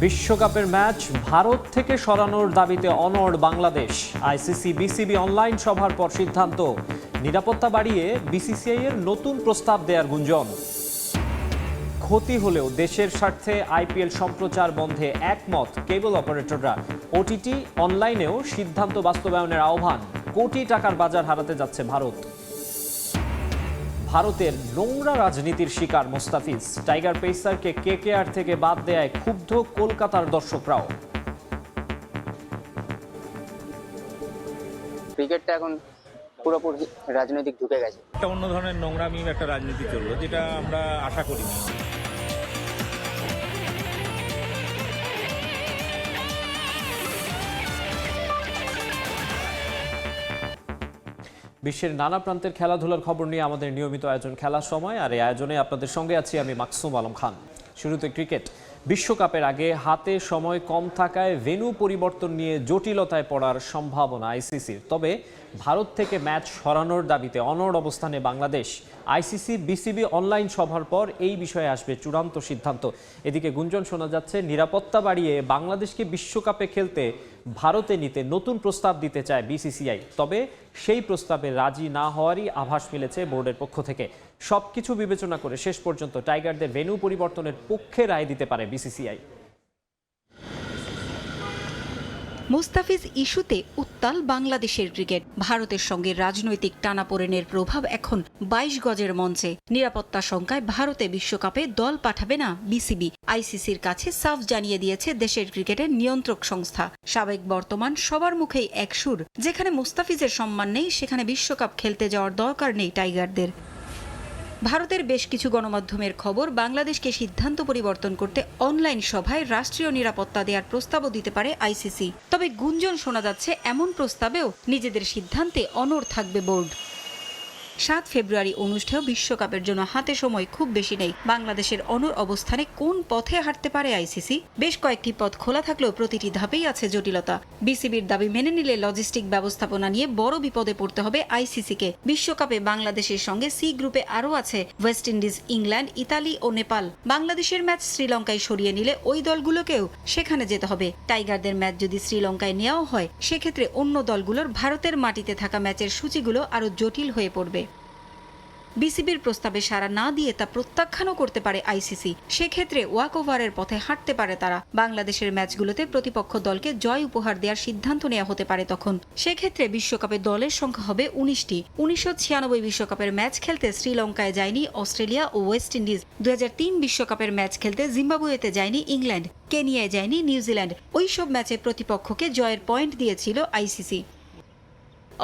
বিশ্বকাপের ম্যাচ ভারত থেকে সরানোর দাবিতে অনড় বাংলাদেশ। আইসিসি বিসিবি অনলাইন সভার পর সিদ্ধান্ত, নিরাপত্তা বাড়িয়ে বিসিসিআই এর নতুন প্রস্তাব দেওয়ার গুঞ্জন। ক্ষতি হলেও দেশের স্বার্থে আইপিএল সম্প্রচার বন্ধে একমত কেবল অপারেটররা। ওটিটি অনলাইনেও সিদ্ধান্ত বাস্তবায়নের আহ্বান। কোটি টাকার বাজার হারাতে যাচ্ছে ভারত। ভারতের নোংরা রাজনীতির শিকার মোস্তাফিজ। টাইগার পেসারকে কেকেআর থেকে বাদ দেয়ায় ক্ষুব্ধ কলকাতার দর্শকরাও। ক্রিকেটটা এখন পুরোপুরি রাজনৈতিক ঢুকে গেছে। একটা অন্য ধরনের নোংরামি একটা রাজনীতি চললো, যেটা আমরা আশা করিনি। বিশ্বের নানা প্রান্তের খেলাধুলার খবর নিয়ে আমাদের নিয়মিত আয়োজন খেলার সময়, আর এই আয়োজনে আপনাদের সঙ্গে আছি আমি মাকসুম আলম খান। শুরুতে ক্রিকেট। বিশ্বকাপের আগে হাতে সময় কম থাকায় ভেন্যু পরিবর্তন নিয়ে জটিলতায় পড়ার সম্ভাবনা আইসিসির। তবে ভারত থেকে ম্যাচ সরানোর দাবিতে অনড় অবস্থানে বাংলাদেশ। আইসিসি বিসিবি অনলাইন সভার পর এই বিষয়ে আসবে চূড়ান্ত সিদ্ধান্ত। এদিকে গুঞ্জন শোনা যাচ্ছে, নিরাপত্তা বাড়িয়ে বাংলাদেশকে বিশ্বকাপে খেলতে ভারতে নিতে নতুন প্রস্তাব দিতে চায় বিসিসিআই। তবে সেই প্রস্তাবে রাজি না হওয়ারই আভাস মিলেছে বোর্ডের পক্ষ থেকে। সবকিছু বিবেচনা করে শেষ পর্যন্ত টাইগারদের ভেন্যু পরিবর্তনের পক্ষে রায় দিতে পারে বিসিসিআই। মুস্তাফিজ ইস্যুতে উত্তাল বাংলাদেশের ক্রিকেট। ভারতের সঙ্গে রাজনৈতিক টানাপোড়েনের প্রভাব এখন ২২ গজের মঞ্চে। নিরাপত্তা শঙ্কায় ভারতে বিশ্বকাপে দল পাঠাবে না বিসিবি। আইসিসির কাছে সাফ জানিয়ে দিয়েছে দেশের ক্রিকেটের নিয়ন্ত্রক সংস্থা। সাবেক বর্তমান সবার মুখেই এক সুর, যেখানে মুস্তাফিজের সম্মান নেই সেখানে বিশ্বকাপ খেলতে যাওয়ার দরকার নেই টাইগারদের। ভারতের বেশ কিছু গণমাধ্যমের খবর, বাংলাদেশকে সিদ্ধান্ত পরিবর্তন করতে অনলাইন সভায় রাষ্ট্রীয় নিরাপত্তা দেওয়ার প্রস্তাবও দিতে পারে আইসিসি। তবে গুঞ্জন শোনা যাচ্ছে এমন প্রস্তাবেও নিজেদের সিদ্ধান্তে অনড় থাকবে বোর্ড। ৭ ফেব্রুয়ারি অনুষ্ঠেয় বিশ্বকাপের জন্য হাতে সময় খুব বেশি নেই। বাংলাদেশের অনড় অবস্থানে কোন পথে হাঁটতে পারে আইসিসি? বেশ কয়েকটি পথ খোলা থাকলেও প্রতিটি ধাপেই আছে জটিলতা। বিসিবির দাবি মেনে নিলে লজিস্টিক ব্যবস্থাপনা নিয়ে বড় বিপদে পড়তে হবে আইসিসিকে। বিশ্বকাপে বাংলাদেশের সঙ্গে সি গ্রুপে আরও আছে ওয়েস্ট ইন্ডিজ, ইংল্যান্ড, ইতালি ও নেপাল। বাংলাদেশের ম্যাচ শ্রীলঙ্কায় সরিয়ে নিলে ওই দলগুলোকেও সেখানে যেতে হবে। টাইগারদের ম্যাচ যদি শ্রীলঙ্কায় নেওয়া হয়, সেক্ষেত্রে অন্য দলগুলোর ভারতের মাটিতে থাকা ম্যাচের সূচিগুলো আরও জটিল হয়ে পড়বে। বিসিবির প্রস্তাবে সাড়া না দিয়ে তা প্রত্যাখ্যানও করতে পারে আইসিসি। সেক্ষেত্রে ওয়াক ওভারের পথে হাঁটতে পারে তারা। বাংলাদেশের ম্যাচগুলোতে প্রতিপক্ষ দলকে জয় উপহার দেওয়ার সিদ্ধান্ত নেওয়া হতে পারে তখন। সেক্ষেত্রে বিশ্বকাপে দলের সংখ্যা হবে ১৯টি। ১৯৯৬ বিশ্বকাপের ম্যাচ খেলতে শ্রীলঙ্কায় যায়নি অস্ট্রেলিয়া ও ওয়েস্ট ইন্ডিজ। ২০০৩ বিশ্বকাপের ম্যাচ খেলতে জিম্বাবুয়েতে যায়নি ইংল্যান্ড। কেনিয়ায় যায়নি নিউজিল্যান্ড। ওইসব ম্যাচে প্রতিপক্ষকে জয়ের পয়েন্ট দিয়েছিল আইসিসি।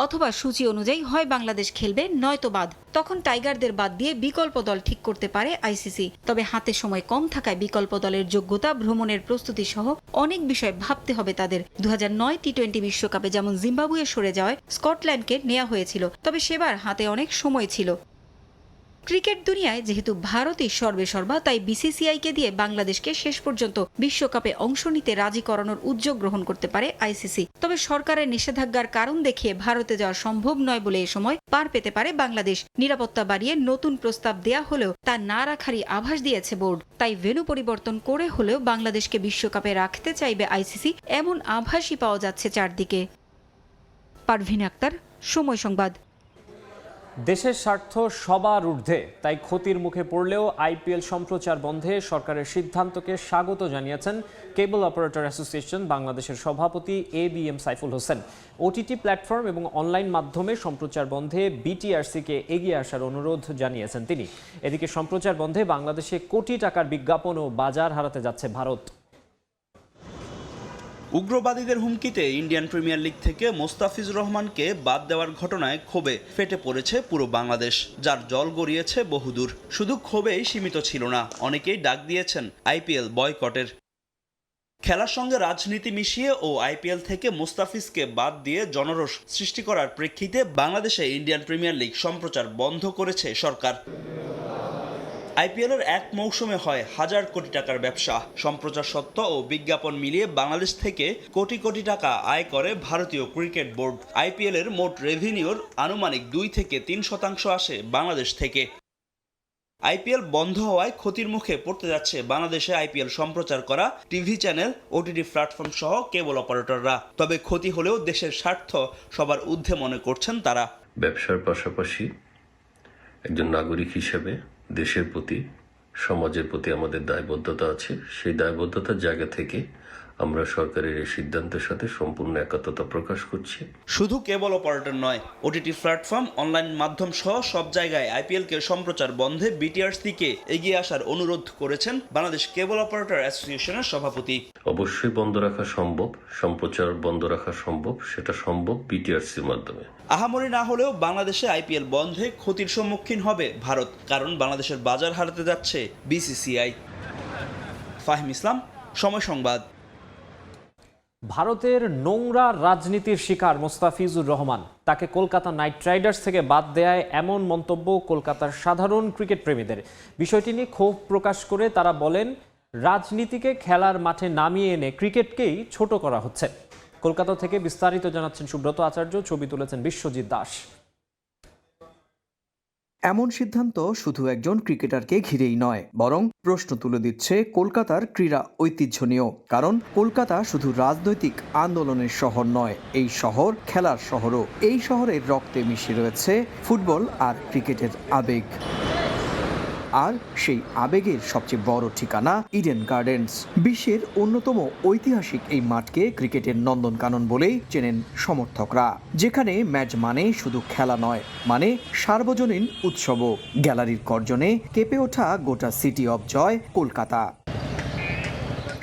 অথবা সূচি অনুযায়ী হয় বাংলাদেশ খেলবে, নয়তো বাদ। তখন টাইগারদের বাদ দিয়ে বিকল্প দল ঠিক করতে পারে আইসিসি। তবে হাতে সময় কম থাকায় বিকল্প দলের যোগ্যতা, ভ্রমণের প্রস্তুতি সহ অনেক বিষয় ভাবতে হবে তাদের। ২০০৯ টি-20 বিশ্বকাপে যেমন জিম্বাবুয়ে সরে যাওয়ায় স্কটল্যান্ডকে নেওয়া হয়েছিল, তবে সেবার হাতে অনেক সময় ছিল। ক্রিকেট দুনিয়ায় যেহেতু ভারতই সর্বেসর্বা, তাই বিসিসিআইকে দিয়ে বাংলাদেশকে শেষ পর্যন্ত বিশ্বকাপে অংশ নিতে রাজি করানোর উদ্যোগ গ্রহণ করতে পারে আইসিসি। তবে সরকারের নিষেধাজ্ঞার কারণ দেখিয়ে ভারতে যাওয়া সম্ভব নয় বলে এ সময় পার পেতে পারে বাংলাদেশ। নিরাপত্তা বাড়িয়ে নতুন প্রস্তাব দেয়া হলেও তা না রাখারই আভাস দিয়েছে বোর্ড। তাই ভেন্যু পরিবর্তন করে হলেও বাংলাদেশকে বিশ্বকাপে রাখতে চাইবে আইসিসি, এমন আভাসই পাওয়া যাচ্ছে চারদিকে। পারভিন আক্তার, সময় সংবাদ। দেশের স্বার্থ সবার ঊর্ধ্বে, তাই ক্ষতির মুখে পড়লেও আইপিএল সম্প্রচার বন্ধে সরকারের সিদ্ধান্তকে স্বাগত জানিয়েছেন কেবল অপারেটর অ্যাসোসিয়েশন বাংলাদেশের সভাপতি ABM Saiful Hossain. OTT platform এবং অনলাইন মাধ্যমে সম্প্রচার বন্ধে বিটিআরসিকে এগিয়ে আসার অনুরোধ জানিয়েছেন তিনি। এদিকে সম্প্রচার বন্ধে বাংলাদেশে কোটি টাকার বিজ্ঞাপন ও বাজার হারাতে যাচ্ছে ভারত। উগ্রবাদীদের হুমকিতে ইন্ডিয়ান প্রিমিয়ার লিগ থেকে মোস্তাফিজুর রহমানকে বাদ দেওয়ার ঘটনায় ক্ষোভে ফেটে পড়েছে পুরো বাংলাদেশ, যার জল গড়িয়েছে বহুদূর। শুধু ক্ষোভেই সীমিত ছিল না, অনেকেই ডাক দিয়েছেন আইপিএল বয়কটের। খেলার সঙ্গে রাজনীতি মিশিয়ে ও আইপিএল থেকে মুস্তাফিজকে বাদ দিয়ে জনরোষ সৃষ্টি করার প্রেক্ষিতে বাংলাদেশে ইন্ডিয়ান প্রিমিয়ার লিগ সম্প্রচার বন্ধ করেছে সরকার। আইপিএলের এক মৌসুমে হয় হাজার কোটি টাকার ব্যবসা। সম্প্রচার সত্ত্ব ও বিজ্ঞাপন মিলিয়ে বাংলাদেশ থেকে কোটি কোটি টাকা আয় করে ভারতীয় ক্রিকেট বোর্ড। আইপিএলের মোট রেভিনিউর আনুমানিক 2 থেকে 3% আসে বাংলাদেশ থেকে। আইপিএল বন্ধ হওয়ায় ক্ষতির মুখে পড়তে যাচ্ছে বাংলাদেশে আইপিএল সম্প্রচার করা টিভি চ্যানেল, ওটিটি প্ল্যাটফর্ম সহ কেবল অপারেটররা। তবে ক্ষতি হলেও দেশের স্বার্থ সবার ঊর্ধ্বে মনে করছেন তারা। ব্যবসার পাশাপাশি একজন নাগরিক হিসেবে দেশের প্রতি, সমাজের প্রতি আমাদের দায়বদ্ধতা আছে। সেই দায়বদ্ধতার জায়গা থেকে আমরা সরকারের এই সিদ্ধান্তের সাথে সম্পূর্ণ একাত্মতা প্রকাশ করছি। শুধু কেবল অপারেটর নয়, ওটিটি প্ল্যাটফর্ম, অনলাইন মাধ্যম সহ সব জায়গায় আইপিএলকে সম্প্রচার বন্ধে বিটিআরসিকে এগিয়ে আসার অনুরোধ করেছেন বাংলাদেশ কেবল অপারেটর অ্যাসোসিয়েশনের সভাপতি। অবশ্যই বন্ধ রাখা সম্ভব, সম্প্রচার বন্ধ রাখা সম্ভব, সেটা সম্ভব বিটিআরসির মাধ্যমে। আহামরি না হলেও বাংলাদেশে আইপিএল বন্ধে ক্ষতির সম্মুখীন হবে ভারত, কারণ বাংলাদেশের বাজার হারাতে যাচ্ছে বিসিসিআই। ফাহিম ইসলাম, সময় সংবাদ। ভারতের নোংরা রাজনীতির শিকার মোস্তাফিজুর রহমান। তাকে কলকাতা নাইট রাইডার্স থেকে বাদ দেয়ায় এমন মন্তব্য কলকাতার সাধারণ ক্রিকেট প্রেমীদের। বিষয়টি নিয়ে ক্ষোভ প্রকাশ করে তারা বলেন, রাজনীতিকে খেলার মাঠে নামিয়ে এনে ক্রিকেটকেই ছোট করা হচ্ছে। কলকাতা থেকে বিস্তারিত জানাচ্ছেন সুব্রত আচার্য, ছবি তুলেছেন বিশ্বজিৎ দাস। এমন সিদ্ধান্ত শুধু একজন ক্রিকেটারকে ঘিরেই নয়, বরং প্রশ্ন তুলে দিচ্ছে কলকাতার ক্রীড়া ঐতিহ্য নিয়েও। কারণ কলকাতা শুধু রাজনৈতিক আন্দোলনের শহর নয়, এই শহর খেলার শহরও। এই শহরের রক্তে মিশে রয়েছে ফুটবল আর ক্রিকেটের আবেগ। আর সেই আবেগের সবচেয়ে বড় ঠিকানা ইডেন গার্ডেন্স। বিশ্বের অন্যতম ঐতিহাসিক এই মাঠকে ক্রিকেটের নন্দনকানন বলেই চেনেন সমর্থকরা, যেখানে ম্যাচ মানে শুধু খেলা নয়, মানে সার্বজনীন উৎসবও। গ্যালারির গর্জনে কেঁপে ওঠা গোটা সিটি অব জয় কলকাতা।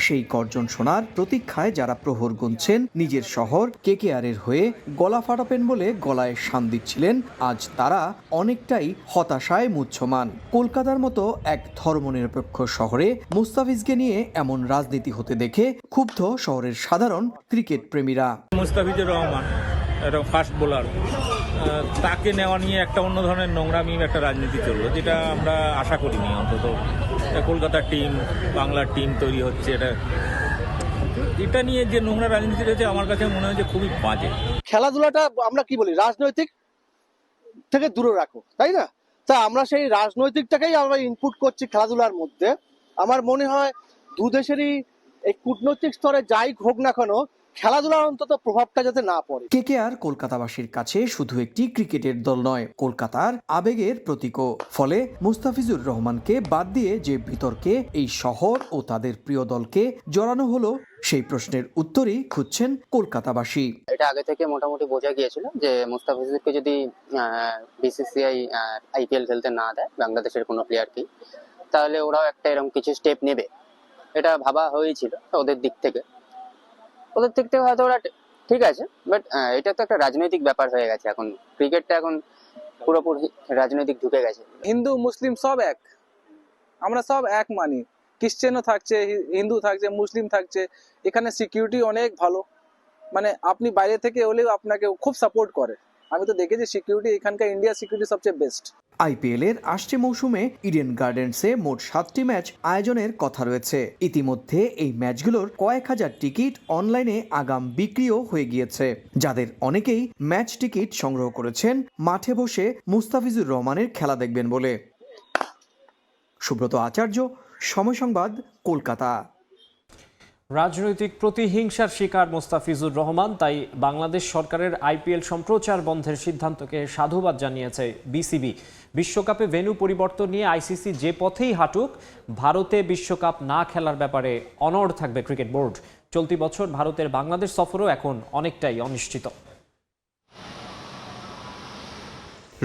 সেই গর্জন শোনার প্রতীক্ষায় যারা প্রহর গুনছেন নিজের শহর কেকেআরের হয়ে, গলা ফাটাবেন বলে গলায় শান দিচ্ছিলেন, আজ তারা অনেকটাই হতাশায় মুহ্যমান। কলকাতার মতো এক ধর্মনিরপেক্ষ শহরে মুস্তাফিজকে নিয়ে এমন রাজনীতি হতে দেখে ক্ষুব্ধ শহরের সাধারণ ক্রিকেট প্রেমীরা। মুস্তাফিজুর রহমান একটা ফাস্ট বোলার, তাকে নেওয়া নিয়ে একটা অন্য ধরনের নোংরামি একটা রাজনীতি চললো, যেটা আমরা আশা করিনি। অন্তত কলকাতার টিম, বাংলার টিম তৈরি হচ্ছে, এটা নিয়ে যে নোংরা রাজনীতি রয়েছে আমার কাছে মনে হয় যে খুবই বাজে। খেলাধুলাটা আমরা কি বলি, রাজনৈতিক থেকে দূরে রাখো, তাই না? তা আমরা সেই রাজনৈতিকটাকেই আমরা ইনপুট করছি খেলাধুলার মধ্যে। আমার মনে হয় দু দেশেরই এই কূটনৈতিক স্তরে যাই হোক না কেন, খেলাধুলার অন্তত প্রভাবটা যাতে না পড়ে। কেকেআর কলকাতাবাসীর কাছে শুধু একটি ক্রিকেটের দল নয়, কলকাতার আবেগের প্রতীকও। ফলে মুস্তাফিজুর রহমানকে বাদ দিয়ে যে বিতর্কে এই শহর ও তাদের প্রিয় দলকে জড়ানো হলো, সেই প্রশ্নের উত্তরই খুঁজছেন কলকাতাবাসী। এটা আগে থেকে মোটামুটি বোঝা গিয়েছিল যে মুস্তাফিজুরকে যদি বিসিসিআই আইপিএল খেলতে না দেয় বাংলাদেশের কোনো প্লেয়ারকে, তাহলে ওরাও একটা এরকম কিছু স্টেপ নেবে, এটা ভাবা হয়েছিল ওদের দিক থেকে। হয়তো ওরা ঠিক আছে, বাট এটা তো একটা রাজনৈতিক ব্যাপার হয়ে গেছে। এখন ক্রিকেটটা এখন পুরোপুরি রাজনৈতিক ঢুকে গেছে। হিন্দু মুসলিম সব এক, আমরা সব এক মানি। খ্রিস্টানও থাকছে, হিন্দু থাকছে, মুসলিম থাকছে। এখানে সিকিউরিটি অনেক ভালো, মানে আপনি বাইরে থেকে হলেও আপনাকে খুব সাপোর্ট করে। আমি তো দেখেছি সিকিউরিটি, এখানকার ইন্ডিয়ার সিকিউরিটি সবচেয়ে বেস্ট। আইপিএল এর আসছে মৌসুমে ইডেন গার্ডেন্সে মোট 7টি ম্যাচ আয়োজনের কথা রয়েছে। ইতিমধ্যে এই ম্যাচগুলোর কয়েক হাজার টিকিট অনলাইনে আগাম বিক্রিও হয়ে গিয়েছে, যাদের অনেকেই ম্যাচ টিকিট সংগ্রহ করেছেন মাঠে বসে মুস্তাফিজুর রহমানের খেলা দেখবেন বলে। সুব্রত আচার্য, সময় সংবাদ, কলকাতা। রাজনৈতিক প্রতিহিংসার শিকার মোস্তাফিজুর রহমান, তাই বাংলাদেশ সরকারের আইপিএল সম্প্রচার বন্ধের সিদ্ধান্তকে সাধুবাদ জানিয়েছে বিসিবি। বিশ্বকাপে ভেন্যু পরিবর্তন নিয়ে আইসিসি যে পথেই হাঁটুক, ভারতে বিশ্বকাপ না খেলার ব্যাপারে অনড় থাকবে ক্রিকেট বোর্ড। চলতি বছর ভারতের বাংলাদেশ সফরও এখন অনেকটাই অনিশ্চিত।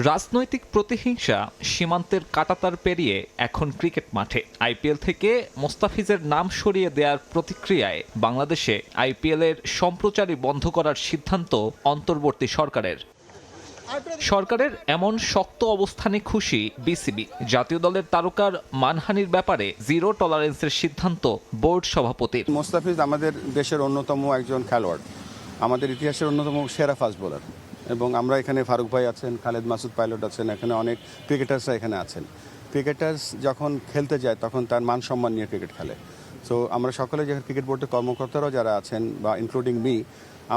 রাজনৈতিক প্রতিহিংসা সীমান্তের কাঁটাতার পেরিয়ে এখন ক্রিকেট মাঠে। আইপিএল থেকে মোস্তাফিজের নাম সরিয়ে দেওয়ার প্রতিক্রিয়ায় বাংলাদেশে আইপিএলের সম্প্রচারই বন্ধ করার সিদ্ধান্ত অন্তর্বর্তী সরকারের এমন শক্ত অবস্থানে খুশি বিসিবি। জাতীয় দলের তারকার মানহানির ব্যাপারে জিরো টলারেন্সের সিদ্ধান্ত বোর্ড সভাপতির। মোস্তাফিজ আমাদের দেশের অন্যতম একজন খেলোয়াড়, আমাদের ইতিহাসের অন্যতম সেরা ফাস্ট বোলার, এবং আমরা এখানে ফারুক ভাই আছেন, খালেদ মাসুদ পাইলট আছেন, এখানে অনেক ক্রিকেটার্সরা এখানে আছেন। ক্রিকেটার্স যখন খেলতে যায় তখন তার মান সম্মান নিয়ে ক্রিকেট খেলে। সো আমরা সকলে যেখানে ক্রিকেট বোর্ডের কর্মকর্তারাও যারা আছেন বা ইনক্লুডিং মি,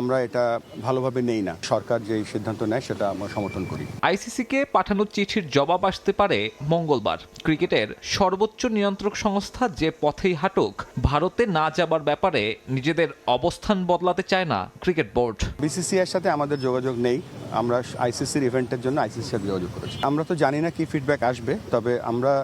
আমরা এটা ভালোভাবে নেই না। সরকার যে সিদ্ধান্ত নেয় সেটা আমরা সমর্থন করি। আইসিসিকে পাঠানো চিঠির জবাব আসতে পারে মঙ্গলবার। ক্রিকেটের সর্বোচ্চ নিয়ন্ত্রক সংস্থা যে পথেই হাঁটুক, ভারতে না যাবার ব্যাপারে নিজেদের অবস্থান বদলাতে চায় না ক্রিকেট বোর্ড। বিসিসিআইয়ের সাথে আমাদের যোগাযোগ নেই। আমরা আইসিসির ইভেন্টের জন্য আইসিসির সাথে যোগাযোগ করেছি। আমরা তো জানি না কি ফিডব্যাক আসবে, তবে আমরা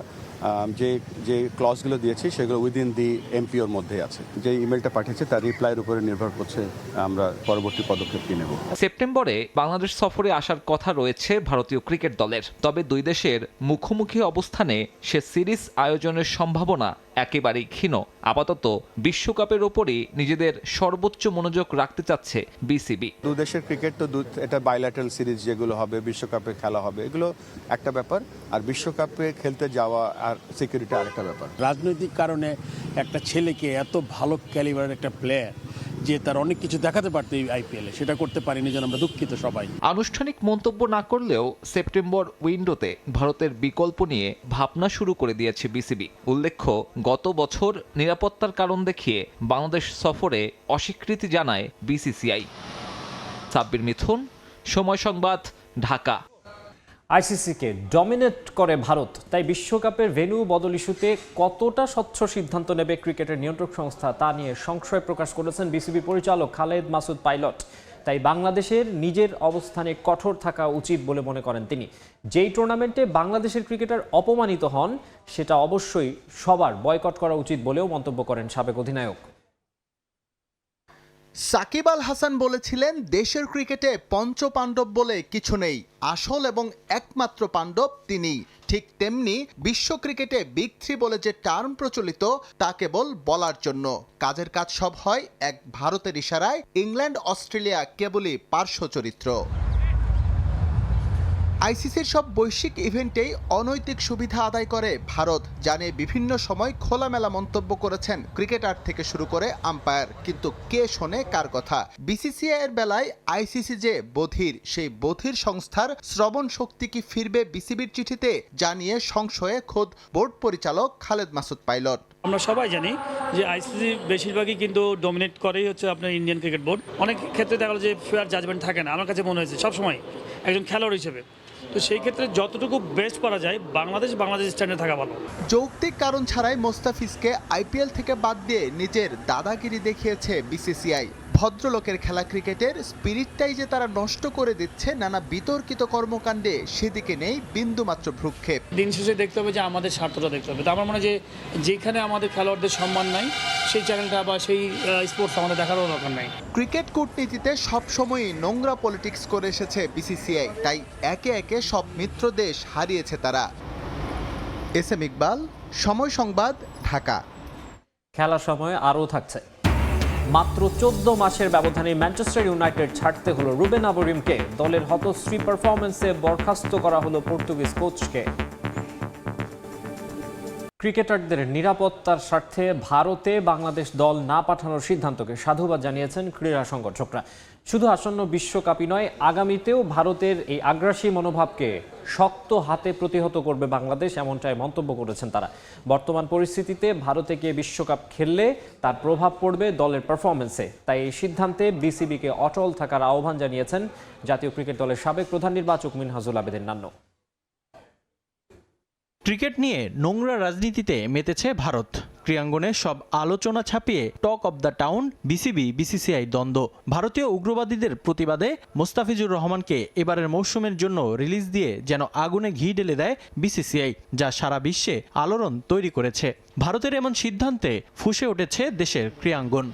যে ক্লজগুলো দিয়েছি সেগুলো উইদিন দি এমপিওর মধ্যে আছে। যে ইমেলটা পাঠিয়েছে তার রিপ্লাইয়ের উপরে নির্ভর করছে আমরা পরবর্তী পদক্ষেপ কি নেব। সেপ্টেম্বরে বাংলাদেশ সফরে আসার কথা রয়েছে ভারতীয় ক্রিকেট দলের। তবে দুই দেশের মুখোমুখি অবস্থানে সে সিরিজ আয়োজনের সম্ভাবনা একেবারেই ক্ষীণ। আপাতত বিশ্বকাপের ওপরই নিজেদের সর্বোচ্চ মনোযোগ রাখতে চাচ্ছে বিসিবি। দু দেশের ক্রিকেট তো এটা বাইল্যাটারাল সিরিজ যেগুলো হবে, বিশ্বকাপে খেলা হবে, এগুলো একটা ব্যাপার, আর বিশ্বকাপে খেলতে যাওয়া আর সিকিউরিটি আরেকটা ব্যাপার। রাজনৈতিক কারণে একটা ছেলেকে এত ভালো ক্যালিবারের একটা প্লেয়ার যে তার অনেক কিছু দেখাতে পারতো এই আইপিএলে, সেটা করতে পারিনি, যেন আমরা দুঃখিত সবাই। আনুষ্ঠানিক মন্তব্য না করলেও সেপ্টেম্বর উইন্ডোতে ভারতের বিকল্প নিয়ে ভাবনা শুরু করে দিয়েছে বিসিবি। উল্লেখ্য, গত বছর নিরাপত্তার কারণ দেখিয়ে বাংলাদেশ সফরে অস্বীকৃতি জানায় বিসিসিআই। সাব্বির মিথুন, সময় সংবাদ, ঢাকা। আইসিসিকে ডমিনেট করে ভারত, তাই বিশ্বকাপের ভেন্যু বদল ইস্যুতে কতটা স্বচ্ছ সিদ্ধান্ত নেবে ক্রিকেটের নিয়ন্ত্রক সংস্থা তা নিয়ে সংশয় প্রকাশ করেছেন বিসিবি পরিচালক খালেদ মাসুদ পাইলট। তাই বাংলাদেশের নিজের অবস্থানে কঠোর থাকা উচিত বলে মনে করেন তিনি। যেই টুর্নামেন্টে বাংলাদেশের ক্রিকেটার অপমানিত হন সেটা অবশ্যই সবার বয়কট করা উচিত বলেও মন্তব্য করেন সাবেক অধিনায়ক। সাকিব আল হাসান বলেছিলেন, দেশের ক্রিকেটে পঞ্চপাণ্ডব বলে কিছু নেই, আসল এবং একমাত্র পাণ্ডব তিনি। ঠিক তেমনি বিশ্ব ক্রিকেটে বিগ থ্রি বলে যে টার্ম প্রচলিত তা কেবল বলার জন্য, কাজের কাজ সব হয় এক ভারতের ইশারায়। ইংল্যান্ড অস্ট্রেলিয়া কেবলই পার্শ্ব চরিত্র। আইসিসির সব বৈশ্বিক ইভেন্টেই অনৈতিক সুবিধা আদায় করে ভারত, জানিয়ে বিভিন্ন সময় খোলামেলা মন্তব্য করেছেন ক্রিকেটার থেকে শুরু করে আম্পায়ার। কিন্তু কে শোনে কার কথা? বিসিসিআই এর বেলায় আইসিসি যে বধির, সেই বধির সংস্থার শ্রবণ শক্তি কি ফিরবে বিসিবির চিঠিতে, জানিয়ে সংশয়ে খোদ বোর্ড পরিচালক খালেদ মাসুদ পাইলট। আমরা সবাই জানি যে আইসিসি বেশিরভাগই কিন্তু ডমিনেট করেই হচ্ছে আপনার ইন্ডিয়ান ক্রিকেট বোর্ড। অনেক ক্ষেত্রে দেখা গেল যে ফেয়ার জাজমেন্ট থাকে না, আমার কাছে মনে হয়েছে সবসময় একজন খেলোয়াড় হিসেবে। তো সেই ক্ষেত্রে যতটুকু বেস্ট করা যায় বাংলাদেশ স্ট্যান্ডে থাকা ভালো। যৌক্তিক কারণ ছাড়াই মোস্তাফিজকে আইপিএল থেকে বাদ দিয়ে নিজের দাদাগিরি দেখিয়েছে বিসিসিআই। ভদ্রলোকের খেলা ক্রিকেটের স্পিরিটটাই যে তারা নষ্ট করে দিচ্ছে নানা বিতর্কিত কর্মকাণ্ডে, সেদিকে নেই বিন্দুমাত্র ভ্রুক্ষেপ। দিন শেষে দেখতে হবে যে আমাদের স্বার্থটা দেখতে হবে। তো আমার মনে হয় যে যেখানে আমাদের খেলোয়াড়দের সম্মান নাই সেই চ্যানেলটা বা সেই স্পোর্টস আমাদের দেখারও দরকার নাই। ক্রিকেট কূটনীতিতে সবসময়ই নোংরা পলিটিক্স করে এসেছে বিসিসিআই, তাই একে একে সব মিত্র দেশ হারিয়েছে তারা। এস.এম. ইকবাল, সময় সংবাদ, ঢাকা। খেলার সময় আরও থাকছে। মাত্র 14 মাসের ব্যবধানে ম্যানচেস্টার ইউনাইটেড ছাড়তে হলো রুবেন আমোরিমকে। দলের হতশ্রী পারফরম্যান্সে বরখাস্ত করা হলো পর্তুগিজ কোচকে। ক্রিকেটারদের নিরাপত্তার স্বার্থে ভারতে বাংলাদেশ দল না পাঠানোর সিদ্ধান্তকে সাধুবাদ জানিয়েছেন ক্রীড়া সংগঠকরা। শুধু আসন্ন বিশ্বকাপই নয়, আগামীতেও ভারতের এই আগ্রাসী মনোভাবকে শক্ত হাতে প্রতিহত করবে বাংলাদেশ, এমনটাই মন্তব্য করেছেন তারা। বর্তমান পরিস্থিতিতে ভারতে গিয়ে বিশ্বকাপ খেললে তার প্রভাব পড়বে দলের পারফরমেন্সে, তাই এই সিদ্ধান্তে বিসিবিকে অটল থাকার আহ্বান জানিয়েছেন জাতীয় ক্রিকেট দলের সাবেক প্রধান নির্বাচক মিনহাজুল আবেদিন নান্নু। ক্রিকেট নিয়ে নোংরা রাজনীতিতে মেতেছে ভারত। ক্রীড়াঙ্গনে সব আলোচনা ছাপিয়ে talk of the town BCB-BCCI দ্বন্দ্ব। ভারতীয় উগ্রবাদীদের প্রতিবাদে মোস্তাফিজুর রহমানকে এবারের মৌসুমের জন্য রিলিজ দিয়ে যেন আগুনে ঘি ঢেলে দেয় বিসিসিআই, যা সারা বিশ্বে আলোড়ন তৈরি করেছে। ভারতের এমন সিদ্ধান্তে ফুঁসে উঠেছে দেশের ক্রীড়াঙ্গন।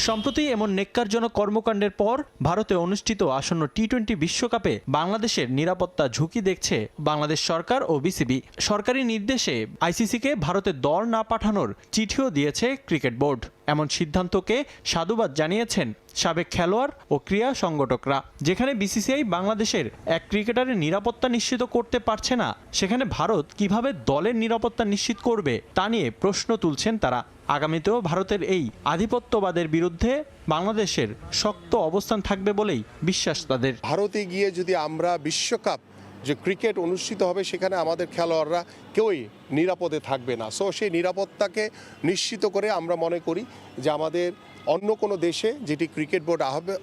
সম্প্রতি এমন নেক্কারজনক কর্মকাণ্ডের পর ভারতে অনুষ্ঠিত আসন্ন টি-20 বিশ্বকাপে বাংলাদেশের নিরাপত্তা ঝুঁকি দেখছে বাংলাদেশ সরকার ও বিসিবি। সরকারি নির্দেশে আইসিসিকে ভারতে দল না পাঠানোর চিঠিও দিয়েছে ক্রিকেট বোর্ড। এমন সিদ্ধান্তকে সাধুবাদ জানিয়েছেন সাবেক খেলোয়াড় ও ক্রীড়া সংগঠকরা। যেখানে বিসিসিআই বাংলাদেশের এক ক্রিকেটারের নিরাপত্তা নিশ্চিত করতে পারছে না, সেখানে ভারত কিভাবে দলের নিরাপত্তা নিশ্চিত করবে তা নিয়ে প্রশ্ন তুলছেন তারা। আগামীতেও ভারতের এই আধিপত্যবাদের বিরুদ্ধে বাংলাদেশের শক্ত অবস্থান থাকবে বলেই বিশ্বাস তাদের। ভারতে গিয়ে যদি আমরা বিশ্বকাপ যে ক্রিকেট অনুষ্ঠিত হবে সেখানে আমাদের খেলোয়াড়রা কেউই নিরাপদে থাকবে না। সো সেই নিরাপত্তাকে নিশ্চিত করে আমরা মনে করি যে আমাদের অন্য কোনো দেশে যেটি ক্রিকেট বোর্ড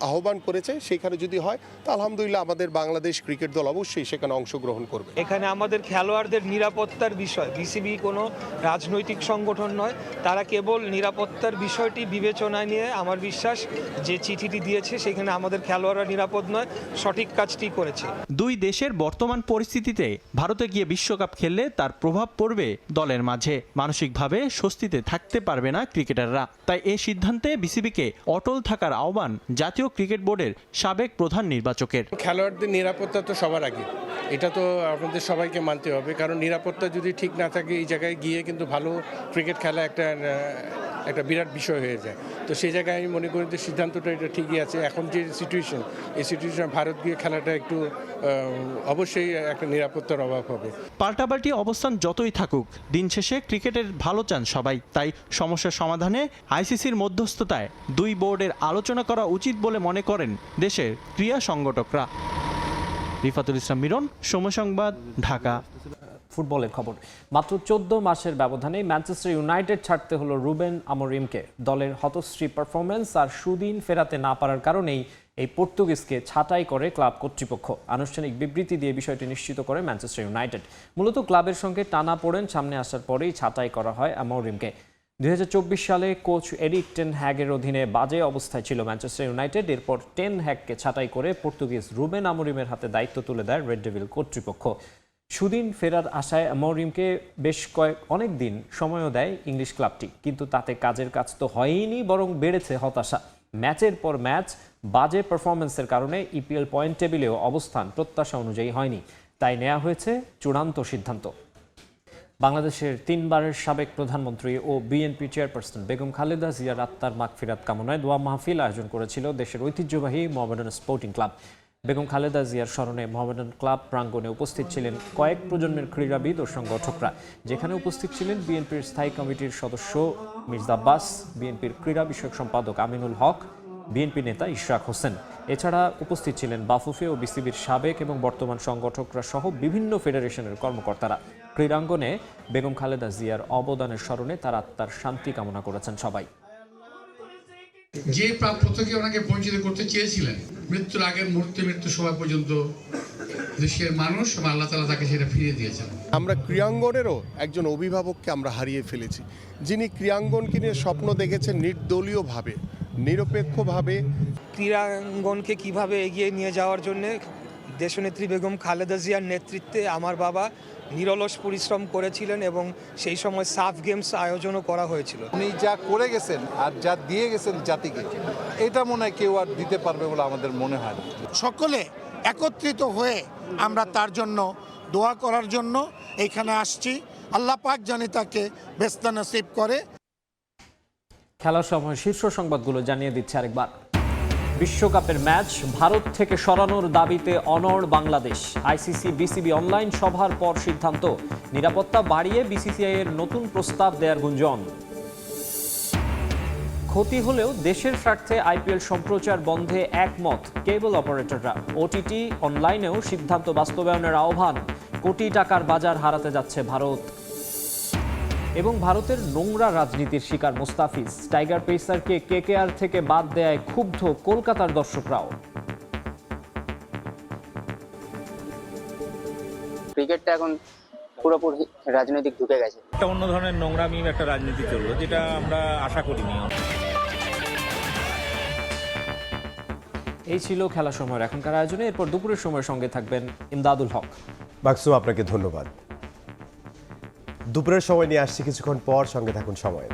আহ্বান করেছে সেখানে যদি হয় তা আলহামদুলিল্লাহ আমাদের বাংলাদেশ ক্রিকেট দল অবশ্যই সেখানে অংশগ্রহণ করবে। এখানে আমাদের খেলোয়াড়দের নিরাপত্তার বিষয়, বিসিবি কোনো রাজনৈতিক সংগঠন নয়, তারা কেবল নিরাপত্তার বিষয়টি বিবেচনায় নিয়ে আমার বিশ্বাস যে চিঠিটি দিয়েছে সেখানে আমাদের খেলোয়াড়রা নিরাপদ নয়, সঠিক কাজটি করেছে। দুই দেশের বর্তমান পরিস্থিতিতে ভারতে গিয়ে বিশ্বকাপ খেললে তার প্রভাব পড়বে দলের মাঝে, মানসিকভাবে স্বস্তিতে থাকতে পারবে না ক্রিকেটাররা। তাই এই সিদ্ধান্তে বিসিবিকে অটল থাকার আহ্বান জাতীয় ক্রিকেট বোর্ডের সাবেক প্রধান নির্বাচকের। খেলোয়াড়দের নিরাপত্তা তো সবার আগে, এটা তো আপনাদের সবাইকে মানতে হবে, কারণ নিরাপত্তা যদি ঠিক না থাকে এই জায়গায় গিয়ে কিন্তু ভালো ক্রিকেট খেলা একটা বিরাট বিষয় হয়ে যায়। তো সেই জায়গায় আমি মনে করি যে সিদ্ধান্তটা এটা ঠিকই আছে। এখন যে সিচুয়েশন, এই সিচুয়েশনে ভারত গিয়ে খেলাটা একটু অবশ্যই একটা নিরাপত্তার অভাব হবে। পাল্টাপাল্টি অবস্থান যতই থাকুক, দিন শেষে ক্রিকেটের ভালো চান সবাই। তাই সমস্যার সমাধানে আইসিসির মধ্যস্থতায় দুই বোর্ডের আলোচনা করা উচিত বলে মনে করেন দেশের ক্রীড়া সংগঠকরা। রিফাতুল ইসলাম মিরন, সময় সংবাদ, ঢাকা। ফুটবলের খবর, মাত্র 14 মাসের ব্যবধানে ম্যানচেস্টার ইউনাইটেড ছাড়তে হলো রুবেন আমোরিমকে। দলের হতশ্রী পারফরম্যান্স আর সুদিন ফেরাতে না পারার কারণেই এই পর্তুগিজকে ছাঁটাই করে ক্লাব কর্তৃপক্ষ। আনুষ্ঠানিক বিবৃতি দিয়ে বিষয়টি নিশ্চিত করে ম্যানচেস্টার ইউনাইটেড। মূলত ক্লাবের সঙ্গে টানাপোড়েন সামনে আসার পরেই ছাঁটাই করা হয় আমোরিমকে। 2024 সালে কোচ এরিক টেন হ্যাগের অধীনে বাজে অবস্থায় ছিল ম্যানচেস্টার ইউনাইটেড। এরপর টেন হ্যাগকে ছাঁটাই করে পর্তুগিজ রুবেন আমোরিমের হাতে দায়িত্ব তুলে দেয় রেড ডেভিল কর্তৃপক্ষ। সুদিন ফেরার আশায় আমোরিমকে অনেক দিন সময়ও দেয় ইংলিশ ক্লাবটি, কিন্তু তাতে কাজের কাজ তো হয়নি, বরং বেড়েছে হতাশা। ম্যাচের পর ম্যাচ বাজে পারফরমেন্সের কারণে ইপিএল পয়েন্ট টেবিলেও অবস্থান প্রত্যাশা অনুযায়ী হয়নি। তাই নেওয়া হয়েছে চূড়ান্ত সিদ্ধান্ত। বাংলাদেশের 3 বারের সাবেক প্রধানমন্ত্রী ও বিএনপি চেয়ারপারসন বেগম খালেদা জিয়ার আত্মার মাগফিরাত কামনায় দোয়া মাহফিল আয়োজন করেছিল দেশের ঐতিহ্যবাহী মোহামেডান স্পোর্টিং ক্লাব। বেগম খালেদা জিয়ার স্মরণে মোহামেডান ক্লাব প্রাঙ্গণে উপস্থিত ছিলেন কয়েক প্রজন্মের ক্রীড়াবিদ ও সংগঠকরা, যেখানে উপস্থিত ছিলেন বিএনপির স্থায়ী কমিটির সদস্য মির্জা আব্বাস, বিএনপির ক্রীড়া বিষয়ক সম্পাদক আমিনুল হক, বিএনপি নেতা ইশরাক হোসেন। এছাড়া উপস্থিত ছিলেন বাফুফে ও বিসিবির সাবেক এবং বর্তমান সংগঠকরা সহ বিভিন্ন ফেডারেশনের কর্মকর্তারা। ক্রীড়াঙ্গনে বেগম খালেদা জিয়ার অবদানের স্মরণে তার আত্মার শান্তি কামনা করেছেন সবাই। যে প্রাপ্য থেকে ওনাকে বঞ্চিত করতে চেয়েছিলেন, মৃত্যুর আগের মুহূর্তে মৃত্যু সময় পর্যন্ত দেশের মানুষ এবং আল্লাহ তাআলা তাকে সেটা ফিরিয়ে দিয়েছেন। আমরা ক্রীড়াঙ্গনেরও একজন অভিভাবককে আমরা হারিয়ে ফেলেছি, যিনি ক্রীড়াঙ্গনকে নিয়ে স্বপ্ন দেখেছেন নির্দলীয়ভাবে, নিরপেক্ষভাবে। ক্রীড়াঙ্গনকে কিভাবে এগিয়ে নিয়ে যাওয়ার জন্য দেশনেত্রী বেগম খালেদা জিয়ার নেতৃত্বে আমার বাবা নিরলস পরিশ্রম করেছিলেন এবং সেই সময় সাফ গেমস আয়োজনও করা হয়েছিল। উনি যা করে গেছেন আর যা দিয়ে গেছেন জাতিকে, এটা মনে হয় কেউ আর দিতে পারবে বলে আমাদের মনে হয় না। সকলে একত্রিত হয়ে আমরা তার জন্য দোয়া করার জন্য এখানে আসছি। আল্লাহ পাক জানি তাকে বেস্তা নসিব করে। খেলার সময় শীর্ষ সংবাদগুলো জানিয়ে দিচ্ছে আরেকবার। বিশ্বকাপের ম্যাচ ভারত থেকে সরানোর দাবিতে অনড় বাংলাদেশ। আইসিসি বিসিবি অনলাইন সভার পর সিদ্ধান্ত, নিরাপত্তা বাড়িয়ে বিসিসিআই এর নতুন প্রস্তাব দেয়ার গুঞ্জন। ক্ষতি হলেও দেশের স্বার্থে আইপিএল সম্প্রচার বন্ধে একমত কেবল অপারেটররা। ওটিটি অনলাইনেও সিদ্ধান্ত বাস্তবায়নের আহ্বান। কোটি টাকার বাজার হারাতে যাচ্ছে ভারত। এবং ভারতের নোংরা রাজনীতির শিকার মুস্তাফিজ। টাইগার পেসারকে কেকেআর থেকে বাদ দেয়ায় ক্ষুব্ধ কলকাতার দর্শকরাও। ক্রিকেটটা এখন পুরোপুরি রাজনৈতিক ঢুকে গেছে। একটা অন্য ধরনের নোংরামি একটা রাজনীতি চললো, যেটা আমরা আশা করিনি। এই ছিল খেলার সময়ের এখনকার আয়োজনে। এরপর দুপুরের সময়ের সঙ্গে থাকবেন ইমদাদুল হক। মাকসুম, আপনাকে ধন্যবাদ। দুপুরের সময় নিয়ে আসছি কিছুক্ষণ পর, সঙ্গে থাকুন সময়ের।